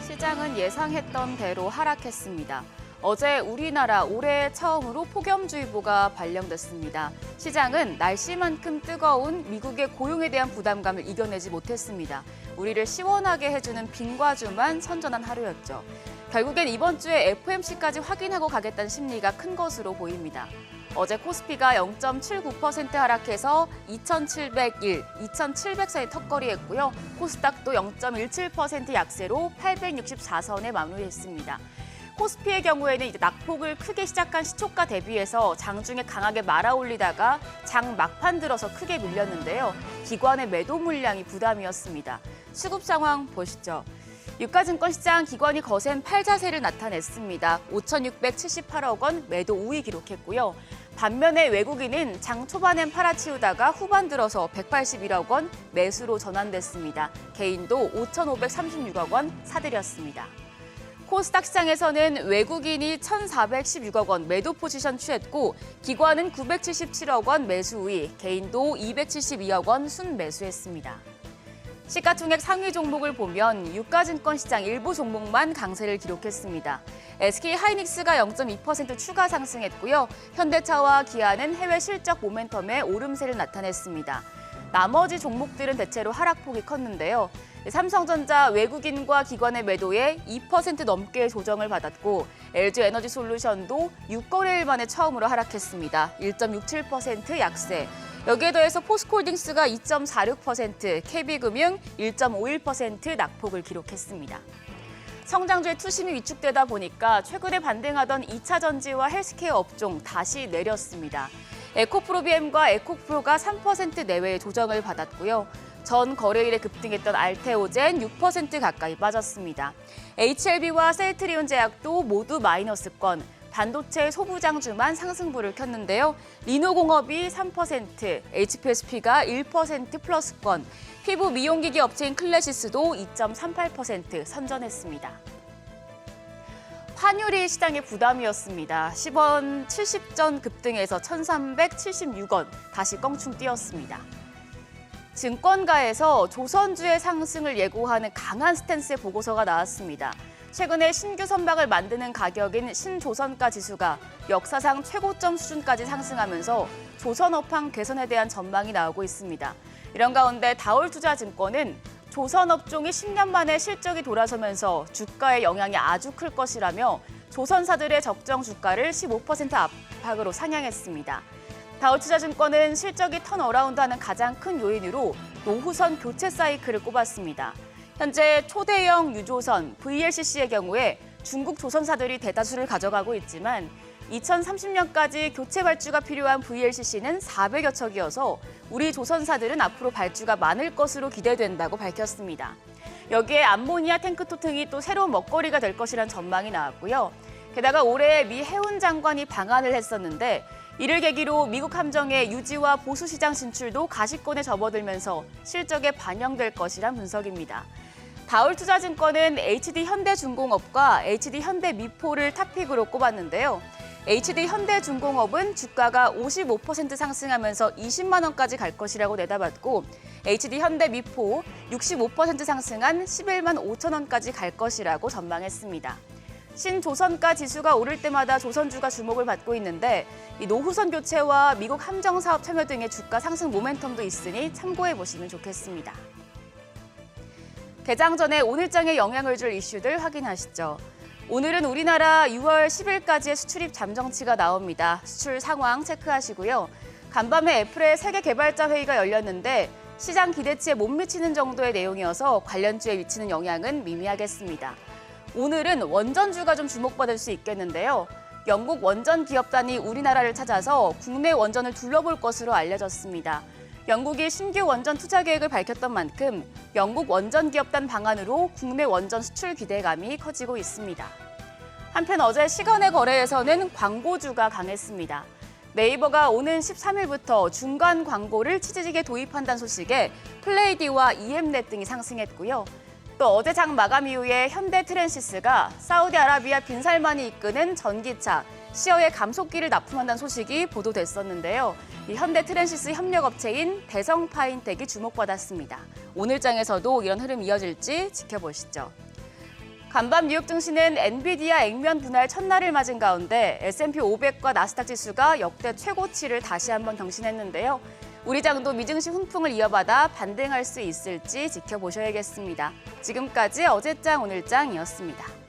시장은 예상했던 대로 하락했습니다. 어제 우리나라 올해 처음으로 폭염주의보가 발령됐습니다. 시장은 날씨만큼 뜨거운 미국의 고용에 대한 부담감을 이겨내지 못했습니다. 우리를 시원하게 해주는 빙과주만 선전한 하루였죠. 결국엔 이번 주에 FOMC까지 확인하고 가겠다는 심리가 큰 것으로 보입니다. 어제 코스피가 0.79% 하락해서 2,701, 2,700선에 턱걸이했고요. 코스닥도 0.17% 약세로 864선에 마무리했습니다. 코스피의 경우에는 낙폭을 크게 시작한 시초가 대비해서 장중에 강하게 말아올리다가 장 막판 들어서 크게 밀렸는데요. 기관의 매도 물량이 부담이었습니다. 수급 상황 보시죠. 유가증권 시장 기관이 거센 팔자세를 나타냈습니다. 5,678억 원 매도 우위 기록했고요. 반면에 외국인은 장 초반엔 팔아치우다가 후반 들어서 181억 원 매수로 전환됐습니다. 개인도 5,536억 원 사들였습니다. 코스닥 시장에서는 외국인이 1,416억 원 매도 포지션 취했고 기관은 977억 원 매수 우위, 개인도 272억 원 순매수했습니다. 시가총액 상위 종목을 보면 유가증권 시장 일부 종목만 강세를 기록했습니다. SK하이닉스가 0.2% 추가 상승했고요. 현대차와 기아는 해외 실적 모멘텀에 오름세를 나타냈습니다. 나머지 종목들은 대체로 하락폭이 컸는데요. 삼성전자 외국인과 기관의 매도에 2% 넘게 조정을 받았고 LG에너지솔루션도 6거래일 만에 처음으로 하락했습니다. 1.67% 약세. 여기에 더해서 포스코홀딩스가 2.46%, KB금융 1.51% 낙폭을 기록했습니다. 성장주의 투심이 위축되다 보니까 최근에 반등하던 2차 전지와 헬스케어 업종 다시 내렸습니다. 에코프로비엠과 에코프로가 3% 내외의 조정을 받았고요. 전 거래일에 급등했던 알테오젠 6% 가까이 빠졌습니다. HLB와 셀트리온 제약도 모두 마이너스권, 반도체 소부장주만 상승부를 켰는데요. 리노공업이 3%, HPSP가 1% 플러스권, 피부 미용기기 업체인 클래시스도 2.38% 선전했습니다. 환율이 시장의 부담이었습니다. 10원 70전 급등해서 1,376원, 다시 껑충 뛰었습니다. 증권가에서 조선주의 상승을 예고하는 강한 스탠스의 보고서가 나왔습니다. 최근에 신규 선박을 만드는 가격인 신조선가 지수가 역사상 최고점 수준까지 상승하면서 조선업황 개선에 대한 전망이 나오고 있습니다. 이런 가운데 다올투자증권은 조선업종이 10년 만에 실적이 돌아서면서 주가의 영향이 아주 클 것이라며 조선사들의 적정 주가를 15% 압박으로 상향했습니다. 다올투자증권은 실적이 턴어라운드하는 가장 큰 요인으로 노후선 교체 사이클을 꼽았습니다. 현재 초대형 유조선 VLCC의 경우에 중국 조선사들이 대다수를 가져가고 있지만 2030년까지 교체 발주가 필요한 VLCC는 400여 척이어서 우리 조선사들은 앞으로 발주가 많을 것으로 기대된다고 밝혔습니다. 여기에 암모니아 탱크토 등이 또 새로운 먹거리가 될 것이란 전망이 나왔고요. 게다가 올해 미 해운 장관이 방한을 했었는데 이를 계기로 미국 함정의 유지와 보수 시장 진출도 가시권에 접어들면서 실적에 반영될 것이란 분석입니다. 다올투자증권은 HD현대중공업과 HD현대미포를 탑픽으로 꼽았는데요. HD현대중공업은 주가가 55% 상승하면서 20만 원까지 갈 것이라고 내다봤고 HD현대미포 65% 상승한 11만 5천 원까지 갈 것이라고 전망했습니다. 신조선가 지수가 오를 때마다 조선주가 주목을 받고 있는데 이 노후선 교체와 미국 함정 사업 참여 등의 주가 상승 모멘텀도 있으니 참고해 보시면 좋겠습니다. 개장 전에 오늘장에 영향을 줄 이슈들 확인하시죠. 오늘은 우리나라 6월 10일까지의 수출입 잠정치가 나옵니다. 수출 상황 체크하시고요. 간밤에 애플의 세계 개발자 회의가 열렸는데 시장 기대치에 못 미치는 정도의 내용이어서 관련주에 미치는 영향은 미미하겠습니다. 오늘은 원전주가 좀 주목받을 수 있겠는데요. 영국 원전 기업단이 우리나라를 찾아서 국내 원전을 둘러볼 것으로 알려졌습니다. 영국이 신규 원전 투자 계획을 밝혔던 만큼 영국 원전 기업단 방안으로 국내 원전 수출 기대감이 커지고 있습니다. 한편 어제 시간의 거래에서는 광고주가 강했습니다. 네이버가 오는 13일부터 중간 광고를 치즈직에 도입한다는 소식에 플레이디와 EM넷 등이 상승했고요. 또 어제 장 마감 이후에 현대트랜시스가 사우디아라비아 빈살만이 이끄는 전기차 시어의 감속기를 납품한다는 소식이 보도됐었는데요. 이 현대트랜시스 협력업체인 대성파인텍이 주목받았습니다. 오늘 장에서도 이런 흐름이 이어질지 지켜보시죠. 간밤 뉴욕 증시는 엔비디아 액면 분할 첫날을 맞은 가운데 S&P 500과 나스닥 지수가 역대 최고치를 다시 한번 경신했는데요. 우리 장도 미증시 훈풍을 이어받아 반등할 수 있을지 지켜보셔야겠습니다. 지금까지 어제장 오늘장이었습니다.